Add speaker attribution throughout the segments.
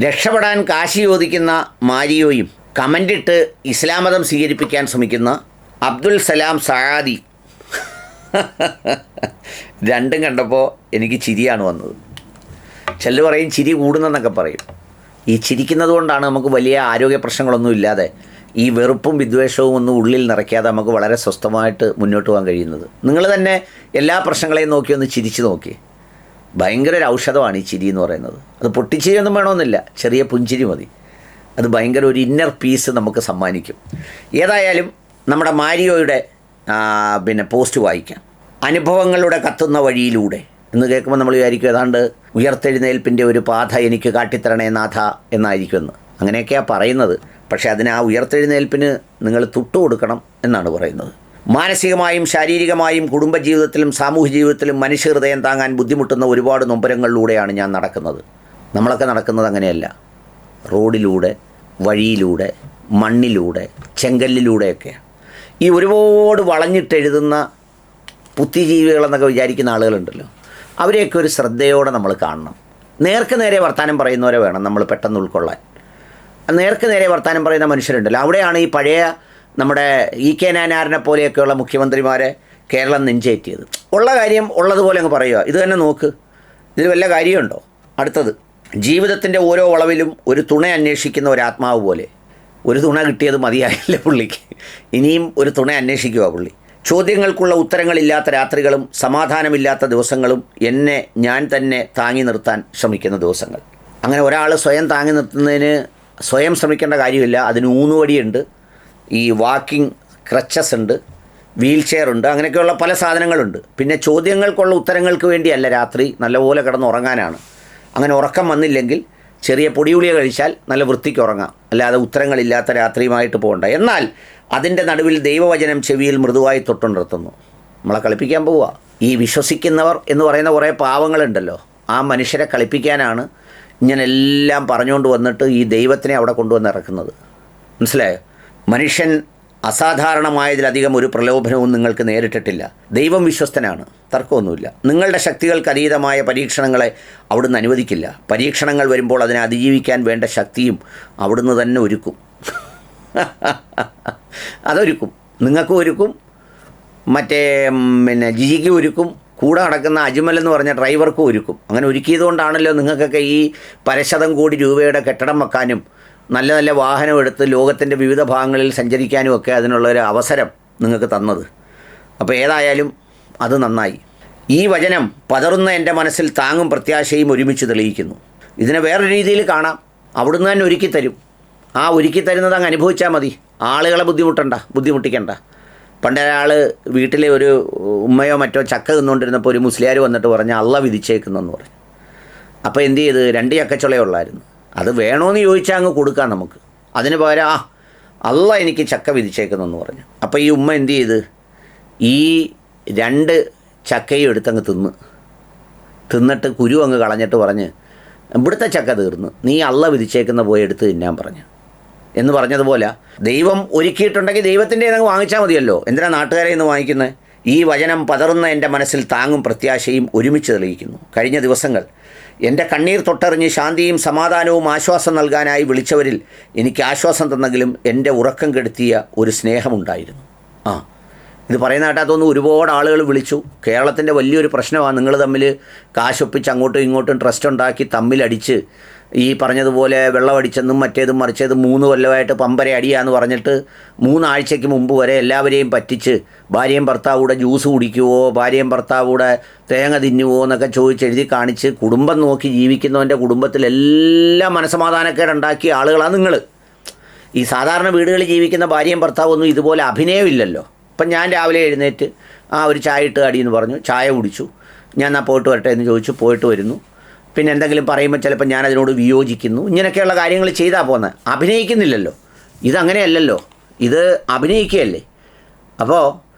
Speaker 1: രക്ഷപ്പെടാൻ കാശി ചോദിക്കുന്ന മാരിയോയും കമൻ്റിട്ട് ഇസ്ലാം മതം സ്വീകരിപ്പിക്കാൻ ശ്രമിക്കുന്ന അബ്ദുൽ സലാം സഹാദി രണ്ടും കണ്ടപ്പോൾ എനിക്ക് ചിരിയാണ് വന്നത്. ചിലർ പറയും ചിരി കൂടുന്നെന്നൊക്കെ പറയും. ഈ ചിരിക്കുന്നത് കൊണ്ടാണ് നമുക്ക് വലിയ ആരോഗ്യ പ്രശ്നങ്ങളൊന്നും ഇല്ലാതെ ഈ വെറുപ്പും വിദ്വേഷവും ഒന്നും ഉള്ളിൽ നിറയ്ക്കാതെ നമുക്ക് വളരെ സ്വസ്ഥമായിട്ട് മുന്നോട്ട് പോകാൻ കഴിയുന്നത്. നിങ്ങൾ തന്നെ എല്ലാ പ്രശ്നങ്ങളെയും നോക്കി ഒന്ന് ചിരിച്ചു നോക്കി. ഭയങ്കര ഒരു ഔഷധമാണ് ഈ ചിരി എന്ന് പറയുന്നത്. അത് പൊട്ടിച്ചിരിയൊന്നും വേണമെന്നില്ല, ചെറിയ പുഞ്ചിരി മതി. അത് ഭയങ്കര ഒരു ഇന്നർ പീസ് നമുക്ക് സമ്മാനിക്കും. ഏതായാലും നമ്മുടെ മാരിയോയുടെ പോസ്റ്റ് വായിക്കാം. അനുഭവങ്ങളുടെ കത്തുന്ന വഴിയിലൂടെ എന്ന് കേൾക്കുമ്പോൾ നമ്മൾ വിചാരിക്കും ഏതാണ്ട് ഉയർത്തെഴുന്നേൽപ്പിൻ്റെ ഒരു പാത എനിക്ക് കാട്ടിത്തരണേ നാഥ എന്നായിരിക്കുമെന്ന്. അങ്ങനെയൊക്കെയാണ് പറയുന്നത്. പക്ഷേ അതിന് ആ ഉയർത്തെഴുന്നേൽപ്പിന് നിങ്ങൾ തൊട്ടുകൊടുക്കണം എന്നാണ് പറയുന്നത്. മാനസികമായും ശാരീരികമായും കുടുംബജീവിതത്തിലും സാമൂഹ്യ ജീവിതത്തിലും മനുഷ്യഹൃദയം താങ്ങാൻ ബുദ്ധിമുട്ടുന്ന ഒരുപാട് നൊമ്പരങ്ങളിലൂടെയാണ് ഞാൻ നടക്കുന്നത്. നമ്മളൊക്കെ നടക്കുന്നത് അങ്ങനെയല്ല. റോഡിലൂടെ, വഴിയിലൂടെ, മണ്ണിലൂടെ, ചെങ്കല്ലിലൂടെയൊക്കെ. ഈ ഒരുപാട് വളഞ്ഞിട്ടെഴുതുന്ന ബുദ്ധിജീവികളെന്നൊക്കെ വിചാരിക്കുന്ന ആളുകളുണ്ടല്ലോ, അവരെയൊക്കെ ഒരു ശ്രദ്ധയോടെ നമ്മൾ കാണണം. നേർക്ക് നേരെ വർത്താനം പറയുന്നവരെ വേണം നമ്മൾ പെട്ടെന്ന് ഉൾക്കൊള്ളാൻ. നേർക്ക് നേരെ വർത്താനം പറയുന്ന മനുഷ്യരുണ്ടല്ലോ, അവിടെയാണ് ഈ പഴയ നമ്മുടെ ഇ.കെ. നായനാറിനെ പോലെയൊക്കെയുള്ള മുഖ്യമന്ത്രിമാരെ കേരളം നെഞ്ചേറ്റിയത്. ഉള്ള കാര്യം ഉള്ളതുപോലെ അങ്ങ് പറയുക. ഇത് തന്നെ നോക്ക്, ഇതിൽ വല്ല കാര്യമുണ്ടോ? അടുത്തത്, ജീവിതത്തിൻ്റെ ഓരോ വളവിലും ഒരു തുണ അന്വേഷിക്കുന്ന ഒരാത്മാവ് പോലെ. ഒരു തുണ കിട്ടിയത് മതിയായില്ല പുള്ളിക്ക്, ഇനിയും ഒരു തുണ അന്വേഷിക്കുക പുള്ളി. ചോദ്യങ്ങൾക്കുള്ള ഉത്തരങ്ങളില്ലാത്ത രാത്രികളും സമാധാനമില്ലാത്ത ദിവസങ്ങളും എന്നെ ഞാൻ തന്നെ താങ്ങി നിർത്താൻ ശ്രമിക്കുന്ന ദിവസങ്ങൾ. അങ്ങനെ ഒരാൾ സ്വയം താങ്ങി നിർത്തുന്നതിന് സ്വയം ശ്രമിക്കേണ്ട കാര്യമില്ല. അതിന് ഊന്നുവടിയുണ്ട്, ഈ വാക്കിംഗ് ക്രച്ചസ് ഉണ്ട്, വീൽ ചെയർ ഉണ്ട്, അങ്ങനെയൊക്കെയുള്ള പല സാധനങ്ങളുണ്ട്. പിന്നെ ചോദ്യങ്ങൾക്കുള്ള ഉത്തരങ്ങൾക്ക് വേണ്ടിയല്ല രാത്രി നല്ലപോലെ കിടന്ന് ഉറങ്ങാനാണ്. അങ്ങനെ ഉറക്കം വന്നില്ലെങ്കിൽ ചെറിയ പൊടിയുളിയ കഴിച്ചാൽ നല്ല വൃത്തിക്ക് ഉറങ്ങാം, അല്ലാതെ ഉത്തരങ്ങളില്ലാത്ത രാത്രിയുമായിട്ട് പോകണ്ട. എന്നാൽ അതിൻ്റെ നടുവിൽ ദൈവവചനം ചെവിയിൽ മൃദുവായി തൊട്ടുണർത്തുന്നു. നമ്മളെ കളിപ്പിക്കാൻ പോവുക. ഈ വിശ്വസിക്കുന്നവർ എന്ന് പറയുന്ന കുറേ പാവങ്ങളുണ്ടല്ലോ, ആ മനുഷ്യരെ കളിപ്പിക്കാനാണ് ഇങ്ങനെല്ലാം പറഞ്ഞുകൊണ്ട് വന്നിട്ട് ഈ ദൈവത്തിനെ അവിടെ കൊണ്ടുവന്ന് ഇറക്കുന്നത്. മനസ്സിലായോ? മനുഷ്യൻ അസാധാരണമായതിലധികം ഒരു പ്രലോഭനവും നിങ്ങൾക്ക് നേരിട്ടിട്ടില്ല. ദൈവം വിശ്വസ്തനാണ്, തർക്കമൊന്നുമില്ല. നിങ്ങളുടെ ശക്തികൾക്ക് അതീതമായ പരീക്ഷണങ്ങളെ അവിടുന്ന് അനുവദിക്കില്ല. പരീക്ഷണങ്ങൾ വരുമ്പോൾ അതിനെ അതിജീവിക്കാൻ വേണ്ട ശക്തിയും അവിടുന്ന് തന്നെ ഒരുക്കും. അതൊരുക്കും, നിങ്ങൾക്കും ഒരുക്കും, മറ്റേ ജിജിക്കും ഒരുക്കും, കൂടെ നടക്കുന്ന അജ്മൽ എന്ന് പറഞ്ഞ ഡ്രൈവർക്കും ഒരുക്കും. അങ്ങനെ ഒരുക്കിയത് കൊണ്ടാണല്ലോ നിങ്ങൾക്കൊക്കെ ഈ പരശതം കോടി രൂപയുടെ കെട്ടിടം വെക്കാനും നല്ല നല്ല വാഹനം എടുത്ത് ലോകത്തിൻ്റെ വിവിധ ഭാഗങ്ങളിൽ സഞ്ചരിക്കാനും ഒക്കെ അതിനുള്ളൊരു അവസരം നിങ്ങൾക്ക് തന്നത്. അപ്പോൾ ഏതായാലും അത് നന്നായി. ഈ വചനം പതറുന്ന എൻ്റെ മനസ്സിൽ താങ്ങും പ്രത്യാശയും ഒരുമിച്ച് തെളിയിക്കുന്നു. ഇതിനെ വേറൊരു രീതിയിൽ കാണാം. അവിടുന്ന് തന്നെ ഒരുക്കിത്തരും. ആ ഒരുക്കിത്തരുന്നത് അങ്ങ് അനുഭവിച്ചാൽ മതി. ആളുകളെ ബുദ്ധിമുട്ടിക്കണ്ട. പണ്ടൊരാൾ വീട്ടിലെ ഒരു ഉമ്മയോ മറ്റോ ചക്ക തിന്നുകൊണ്ടിരുന്നപ്പോൾ ഒരു മുസ്ലിയാർ വന്നിട്ട് പറഞ്ഞ് അള്ള വിധിച്ചേക്കുന്നെന്ന് പറഞ്ഞു. അപ്പോൾ എന്ത് ചെയ്ത് 2 ചക്കച്ചുളയേ ഉള്ളായിരുന്നു. അത് വേണമെന്ന് ചോദിച്ചാൽ അങ്ങ് കൊടുക്കാം നമുക്ക്. അതിന് പകരം അള്ള എനിക്ക് ചക്ക വിധിച്ചേക്കുന്നെന്ന് പറഞ്ഞു. അപ്പോൾ ഈ ഉമ്മ എന്ത് ചെയ്ത് ഈ 2 ചക്കയും എടുത്തങ്ങ് തിന്നിട്ട് കുരു അങ്ങ് കളഞ്ഞിട്ട് പറഞ്ഞ് ഇവിടുത്തെ ചക്ക തീർന്നു, നീ അള്ള വിധിച്ചേക്കുന്ന പോയി എടുത്ത് തിന്നാൻ പറഞ്ഞു എന്ന് പറഞ്ഞതുപോലെ ദൈവം ഒരുക്കിയിട്ടുണ്ടെങ്കിൽ ദൈവത്തിൻ്റെ അങ്ങ് വാങ്ങിച്ചാൽ മതിയല്ലോ. എന്തിനാ നാട്ടുകാരെ ഇന്ന് വാങ്ങിക്കുന്നത്? ഈ വചനം പതറുന്ന എൻ്റെ മനസ്സിൽ താങ്ങും പ്രത്യാശയും ഒരുമിച്ച് തെളിയിക്കുന്നു. കഴിഞ്ഞ ദിവസങ്ങൾ എൻ്റെ കണ്ണീർ തൊട്ടറിഞ്ഞ് ശാന്തിയും സമാധാനവും ആശ്വാസം നൽകാനായി വിളിച്ചവരിൽ എനിക്ക് ആശ്വാസം തന്നെങ്കിലും എൻ്റെ ഉറക്കം കെടുത്തിയ ഒരു സ്നേഹമുണ്ടായിരുന്നു. ഇത് പറയുന്ന കേട്ടാത്തൊന്നും ഒരുപാട് ആളുകൾ വിളിച്ചു. കേരളത്തിൻ്റെ വലിയൊരു പ്രശ്നമാണ്, നിങ്ങൾ തമ്മിൽ കാശൊപ്പിച്ച് അങ്ങോട്ടും ഇങ്ങോട്ടും ട്രസ്റ്റ് ഉണ്ടാക്കി തമ്മിലടിച്ച് ഈ പറഞ്ഞതുപോലെ വെള്ളമടിച്ചെന്നും മറ്റേതും മറിച്ചതും 3 കൊല്ലമായിട്ട് പമ്പര അടിയാന്ന് പറഞ്ഞിട്ട് 3 ആഴ്ചയ്ക്ക് മുമ്പ് വരെ എല്ലാവരെയും പറ്റിച്ച് ഭാര്യയും ഭർത്താവൂടെ ജ്യൂസ് കുടിക്കുവോ, ഭാര്യയും ഭർത്താവൂടെ തേങ്ങ തിന്നുവോ എന്നൊക്കെ ചോദിച്ചെഴുതി കാണിച്ച് കുടുംബം നോക്കി ജീവിക്കുന്നവൻ്റെ കുടുംബത്തിലെല്ലാം മനസ്സമാധാനക്കേടുണ്ടാക്കിയ ആളുകളാണ് നിങ്ങൾ. ഈ സാധാരണ വീടുകളിൽ ജീവിക്കുന്ന ഭാര്യയും ഭർത്താവൊന്നും ഇതുപോലെ അഭിനയമില്ലല്ലോ. ഇപ്പം ഞാൻ രാവിലെ എഴുന്നേറ്റ് ഒരു ചായ ഇട്ട് അടിയെന്ന് പറഞ്ഞു, ചായ കുടിച്ചു. ഞാൻ എന്നാൽ പോയിട്ട് വരട്ടെ എന്ന് ചോദിച്ചു, പോയിട്ട് വരുന്നു. പിന്നെ എന്തെങ്കിലും പറയുമ്പോൾ ചിലപ്പോൾ ഞാനതിനോട് വിയോജിക്കുന്നു. ഇങ്ങനെയൊക്കെയുള്ള കാര്യങ്ങൾ ചെയ്താൽ പോകുന്നത്, അഭിനയിക്കുന്നില്ലല്ലോ. ഇതങ്ങനെയല്ലല്ലോ, ഇത് അഭിനയിക്കുകയല്ലേ. അപ്പോൾ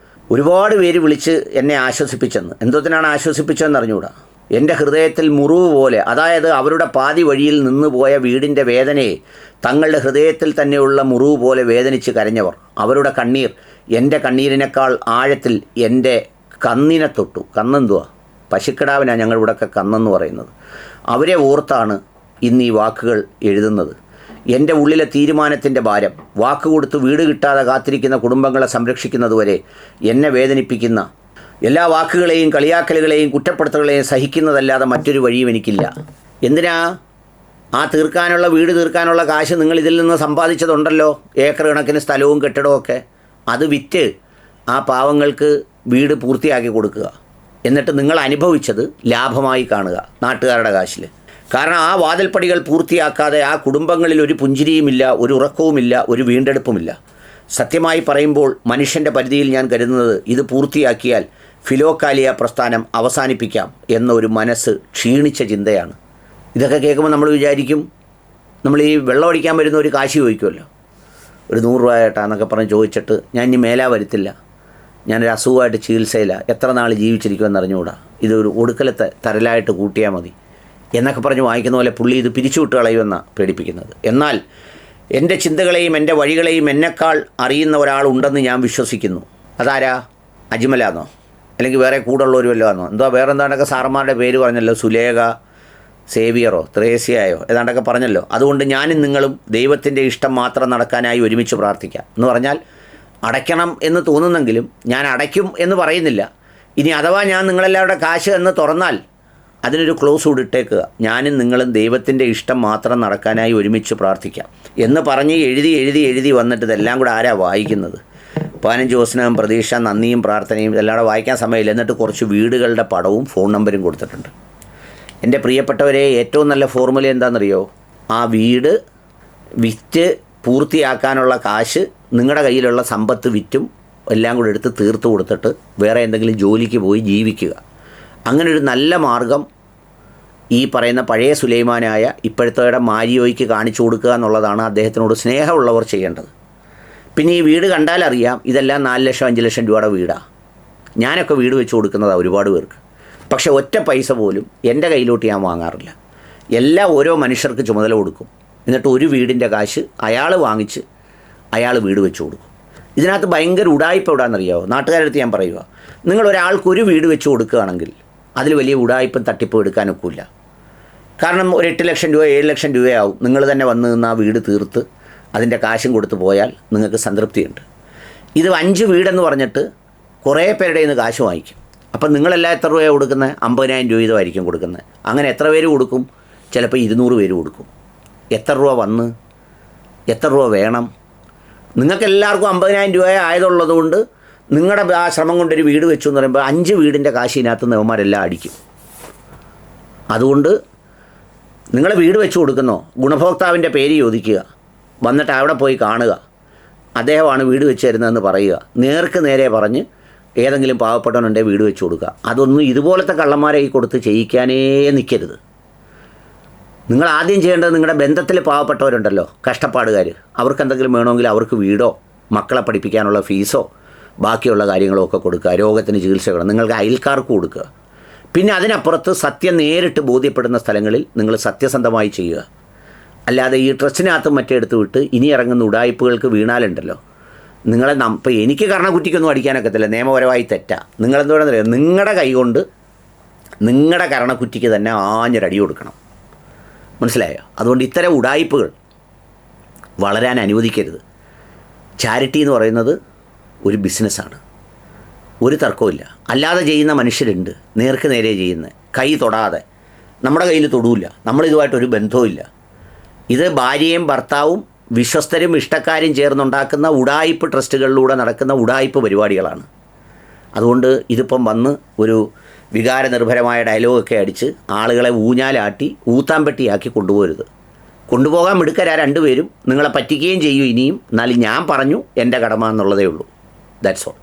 Speaker 1: ഒരുപാട് പേര് വിളിച്ച് എന്നെ ആശ്വസിപ്പിച്ചെന്ന്. എന്തോത്തിനാണ് ആശ്വസിപ്പിച്ചതെന്ന് അറിഞ്ഞുകൂടാ. എൻ്റെ ഹൃദയത്തിൽ മുറിവ് പോലെ, അതായത് അവരുടെ പാതി വഴിയിൽ നിന്ന് പോയ വീടിൻ്റെ വേദനയെ തങ്ങളുടെ ഹൃദയത്തിൽ തന്നെയുള്ള മുറിവ് പോലെ വേദനിച്ച് കരഞ്ഞവർ. അവരുടെ കണ്ണീർ എൻ്റെ കണ്ണീരിനേക്കാൾ ആഴത്തിൽ എൻ്റെ കന്നിനെ തൊട്ടു. കന്നെന്തുവാ? പശുക്കിടാവിനാണ് ഞങ്ങളിവിടെയൊക്കെ കന്നെന്ന് പറയുന്നത്. അവരെ ഓർത്താണ് ഇന്ന് ഈ വാക്കുകൾ എഴുതുന്നത്. എൻ്റെ ഉള്ളിലെ തീരുമാനത്തിൻ്റെ ഭാരം, വാക്കുകൊടുത്ത് വീട് കിട്ടാതെ കാത്തിരിക്കുന്ന കുടുംബങ്ങളെ സംരക്ഷിക്കുന്നതുവരെ എന്നെ വേദനിപ്പിക്കുന്ന എല്ലാ വാക്കുകളെയും കളിയാക്കലുകളെയും കുറ്റപ്പെടുത്തലുകളെയും സഹിക്കുന്നതല്ലാതെ മറ്റൊരു വഴിയും എനിക്കില്ല. എന്തിനാ? ആ തീർക്കാനുള്ള വീട് തീർക്കാനുള്ള കാശ് നിങ്ങൾ ഇതിൽ നിന്ന് സമ്പാദിച്ചതുണ്ടല്ലോ, ഏക്കർ കണക്കിന് സ്ഥലവും കെട്ടിടവും ഒക്കെ. അത് വിറ്റ് ആ പാവങ്ങൾക്ക് വീട് പൂർത്തിയാക്കി കൊടുക്കുക. എന്നിട്ട് നിങ്ങൾ അനുഭവിച്ചത് ലാഭമായി കാണുക നാട്ടുകാരുടെ കാശിൽ. കാരണം ആ വാതിൽപ്പടികൾ പൂർത്തിയാക്കാതെ ആ കുടുംബങ്ങളിൽ ഒരു പുഞ്ചിരിയുമില്ല, ഒരു ഉറക്കവുമില്ല, ഒരു വീണ്ടെടുപ്പുമില്ല. സത്യമായി പറയുമ്പോൾ മനുഷ്യൻ്റെ പരിധിയിൽ ഞാൻ കരുതുന്നത് ഇത് പൂർത്തിയാക്കിയാൽ ഫിലോക്കാലിയ പ്രസ്ഥാനം അവസാനിപ്പിക്കാം എന്നൊരു മനസ്സ് ക്ഷീണിച്ച ചിന്തയാണ്. ഇതൊക്കെ കേൾക്കുമ്പോൾ നമ്മൾ വിചാരിക്കും, നമ്മൾ ഈ വെള്ളം അടിക്കാൻ വരുന്ന ഒരു കാശി ചോദിക്കുമല്ലോ, ഒരു 100 രൂപ ഏട്ടാന്നൊക്കെ പറഞ്ഞ് ചോദിച്ചിട്ട് ഞാൻ ഇനി മേലാ വരുത്തില്ല, ഞാനൊരു അസുഖമായിട്ട് ചികിത്സയില്ല, എത്ര നാൾ ജീവിച്ചിരിക്കുമെന്ന് അറിഞ്ഞുകൂടാ, ഇതൊരു ഒടുക്കലത്തെ തരലായിട്ട് കൂട്ടിയാൽ മതി എന്നൊക്കെ പറഞ്ഞ് വാങ്ങിക്കുന്ന പോലെ പുള്ളി ഇത് പിരിച്ചുവിട്ട് കളയുമെന്നാണ് പേടിപ്പിക്കുന്നത്. എന്നാൽ എൻ്റെ ചിന്തകളെയും എൻ്റെ വഴികളെയും എന്നെക്കാൾ അറിയുന്ന ഒരാളുണ്ടെന്ന് ഞാൻ വിശ്വസിക്കുന്നു. അതാരാ? അജ്മലാന്നോ അല്ലെങ്കിൽ വേറെ കൂടുള്ളവർ വല്ലതും ആണോ? എന്തോ വേറെ എന്താണ്ടൊക്കെ സാറന്മാരുടെ പേര് പറഞ്ഞല്ലോ, സുലേഖ, സേവിയറോ ത്രേസ്യയോ ഏതാണ്ടൊക്കെ പറഞ്ഞല്ലോ. അതുകൊണ്ട് ഞാനും നിങ്ങളും ദൈവത്തിൻ്റെ ഇഷ്ടം മാത്രം നടക്കാനായി ഒരുമിച്ച് പ്രാർത്ഥിക്കാം എന്ന് പറഞ്ഞാൽ അടയ്ക്കണം എന്ന് തോന്നുന്നെങ്കിലും ഞാൻ അടയ്ക്കും എന്ന് പറയുന്നില്ല. ഇനി അഥവാ ഞാൻ നിങ്ങളെല്ലാവരുടെ കാശ് എന്ന് തുറന്നാൽ അതിനൊരു ക്ലോസ് കൂടി ഇട്ടേക്കുക, ഞാനും നിങ്ങളും ദൈവത്തിൻ്റെ ഇഷ്ടം മാത്രം നടക്കാനായി ഒരുമിച്ച് പ്രാർത്ഥിക്കാം എന്ന് പറഞ്ഞ് എഴുതി വന്നിട്ട് ഇതെല്ലാം കൂടെ ആരാ വായിക്കുന്നത്? 15 ദിവസത്തിനകം പ്രതീക്ഷ, നന്ദിയും പ്രാർത്ഥനയും ഇതെല്ലാം കൂടെ വായിക്കാൻ സമയമില്ല. എന്നിട്ട് കുറച്ച് വീടുകളുടെ പടവും ഫോൺ നമ്പരും കൊടുത്തിട്ടുണ്ട്. എൻ്റെ പ്രിയപ്പെട്ടവരെ, ഏറ്റവും നല്ല ഫോർമുല എന്താണെന്നറിയോ? ആ വീട് വിറ്റ് പൂർത്തിയാക്കാനുള്ള കാശ് നിങ്ങളുടെ കയ്യിലുള്ള സമ്പത്ത് വിറ്റും എല്ലാം കൂടെ എടുത്ത് തീർത്ത് കൊടുത്തിട്ട് വേറെ എന്തെങ്കിലും ജോലിക്ക് പോയി ജീവിക്കുക. അങ്ങനൊരു നല്ല മാർഗം ഈ പറയുന്ന പഴയ സുലൈമാനായ ഇപ്പോഴത്തെ മാരിയോയ്ക്ക് കാണിച്ചു കൊടുക്കുക എന്നുള്ളതാണ് അദ്ദേഹത്തിനോട് സ്നേഹമുള്ളവർ ചെയ്യേണ്ടത്. പിന്നെ ഈ വീട് കണ്ടാലറിയാം ഇതെല്ലാം 4 ലക്ഷം 5 ലക്ഷം രൂപയുടെ വീടാണ്. ഞാനൊക്കെ വീട് വെച്ച് കൊടുക്കുന്നതാണ് ഒരുപാട് പേർക്ക്. പക്ഷേ ഒറ്റ പൈസ പോലും എൻ്റെ കയ്യിലോട്ട് ഞാൻ വാങ്ങാറില്ല. എല്ലാം ഓരോ മനുഷ്യർക്ക് ചുമതല കൊടുക്കും. എന്നിട്ട് ഒരു വീടിൻ്റെ കാശ് അയാൾ വാങ്ങിച്ച് അയാൾ വീട് വെച്ച് കൊടുക്കും. ഇതിനകത്ത് ഭയങ്കര ഉടായ്പ എവിടാണെന്നറിയാമോ? നാട്ടുകാരടുത്ത് ഞാൻ പറയുക, നിങ്ങൾ ഒരാൾക്ക് ഒരു വീട് വെച്ച് കൊടുക്കുകയാണെങ്കിൽ അതിൽ വലിയ ഉടായ്പും തട്ടിപ്പും എടുക്കാനൊക്കില്ല. കാരണം ഒരു 8 ലക്ഷം രൂപ 7 ലക്ഷം രൂപയാവും. നിങ്ങൾ തന്നെ വന്ന് നിന്ന് ആ വീട് തീർത്ത് അതിൻ്റെ കാശും കൊടുത്ത് പോയാൽ നിങ്ങൾക്ക് സംതൃപ്തിയുണ്ട്. ഇത് 5 വീടെന്ന് പറഞ്ഞിട്ട് കുറേ പേരുടെ നിന്ന് കാശ് വാങ്ങിക്കും. അപ്പം നിങ്ങളെല്ലാം എത്ര രൂപയാണ് കൊടുക്കുന്നത്? 50,000 രൂപ ഇതായിരിക്കും കൊടുക്കുന്നത്. അങ്ങനെ എത്ര പേര് കൊടുക്കും? ചിലപ്പോൾ 200 പേര് കൊടുക്കും. എത്ര രൂപ വന്ന്? എത്ര രൂപ വേണം? നിങ്ങൾക്കെല്ലാവർക്കും 50,000 രൂപ ആയതുള്ളത് കൊണ്ട് നിങ്ങളുടെ ആ ശ്രമം കൊണ്ടൊരു വീട് വെച്ചു എന്ന് പറയുമ്പോൾ 5 വീടിൻ്റെ കാശിനകത്ത് നെവന്മാരെല്ലാം അടിക്കും. അതുകൊണ്ട് നിങ്ങൾ വീട് വെച്ച് കൊടുക്കുന്നോ, ഗുണഭോക്താവിൻ്റെ പേര് ചോദിക്കുക, വന്നിട്ട് അവിടെ പോയി കാണുക, അദ്ദേഹമാണ് വീട് വെച്ച് തരുന്നതെന്ന് പറയുക. നേർക്ക് നേരെ പറഞ്ഞ് ഏതെങ്കിലും പാവപ്പെട്ടവനുണ്ടെങ്കിൽ വീട് വെച്ച് കൊടുക്കുക. അതൊന്നും ഇതുപോലത്തെ കള്ളന്മാരെ ഈ കൊടുത്ത് ചെയ്യിക്കാനേ നിൽക്കരുത്. നിങ്ങൾ ആദ്യം ചെയ്യേണ്ടത് നിങ്ങളുടെ ബന്ധത്തിൽ പാവപ്പെട്ടവരുണ്ടല്ലോ, കഷ്ടപ്പാടുകാർ, അവർക്ക് എന്തെങ്കിലും വേണമെങ്കിൽ അവർക്ക് വീടോ മക്കളെ പഠിപ്പിക്കാനുള്ള ഫീസോ ബാക്കിയുള്ള കാര്യങ്ങളോ ഒക്കെ കൊടുക്കുക. രോഗത്തിന് ചികിത്സകൾ നിങ്ങൾക്ക് അയൽക്കാർക്ക് കൊടുക്കുക. പിന്നെ അതിനപ്പുറത്ത് സത്യം നേരിട്ട് ബോധ്യപ്പെടുന്ന സ്ഥലങ്ങളിൽ നിങ്ങൾ സത്യസന്ധമായി ചെയ്യുക. അല്ലാതെ ഈ ട്രസ്റ്റിനകത്തും മറ്റേ എടുത്ത് വിട്ട് ഇനി ഇറങ്ങുന്ന ഉടായ്പകൾക്ക് വീണാലുണ്ടല്ലോ നിങ്ങളെ ഇപ്പോൾ എനിക്ക് കരണക്കുറ്റിക്കൊന്നും അടിക്കാനൊക്കത്തില്ല, നിയമപരമായി തെറ്റാ. നിങ്ങളെന്തോടെന്ന് അറിയാം, നിങ്ങളുടെ കൈ കൊണ്ട് നിങ്ങളുടെ കരണക്കുറ്റിക്ക് തന്നെ ആഞ്ഞൊരടി കൊടുക്കണം. മനസ്സിലായോ? അതുകൊണ്ട് ഇത്തരം ഉടായ്പകൾ വളരാൻ അനുവദിക്കരുത്. ചാരിറ്റി എന്ന് പറയുന്നത് ഒരു ബിസിനസ്സാണ്, ഒരു തർക്കമില്ല. അല്ലാതെ ചെയ്യുന്ന മനുഷ്യരുണ്ട്, നേർക്ക് നേരെ ചെയ്യുന്നത്, കൈ തൊടാതെ. നമ്മുടെ കയ്യിൽ തൊടൂല്ല, നമ്മളിതുമായിട്ടൊരു ബന്ധവുമില്ല. ഇത് ഭാര്യയും ഭർത്താവും വിശ്വസ്തരും ഇഷ്ടക്കാരും ചേർന്നുണ്ടാക്കുന്ന ഉടായിപ്പ് ട്രസ്റ്റുകളിലൂടെ നടക്കുന്ന ഉടായിപ്പ് പരിപാടികളാണ്. അതുകൊണ്ട് ഇതിപ്പം വന്ന് ഒരു വികാരനിർഭരമായ ഡയലോഗൊക്കെ അടിച്ച് ആളുകളെ ഊഞ്ഞാലാട്ടി ഊത്താമ്പെട്ടിയാക്കി കൊണ്ടുപോകരുത്. കൊണ്ടുപോകാൻ മിടുക്കരാ 2 പേരും. നിങ്ങളെ പറ്റിക്കുകയും ചെയ്യും ഇനിയും. എന്നാലും ഞാൻ പറഞ്ഞു, എൻ്റെ കടമ എന്നുള്ളതേ ഉള്ളൂ. That's all.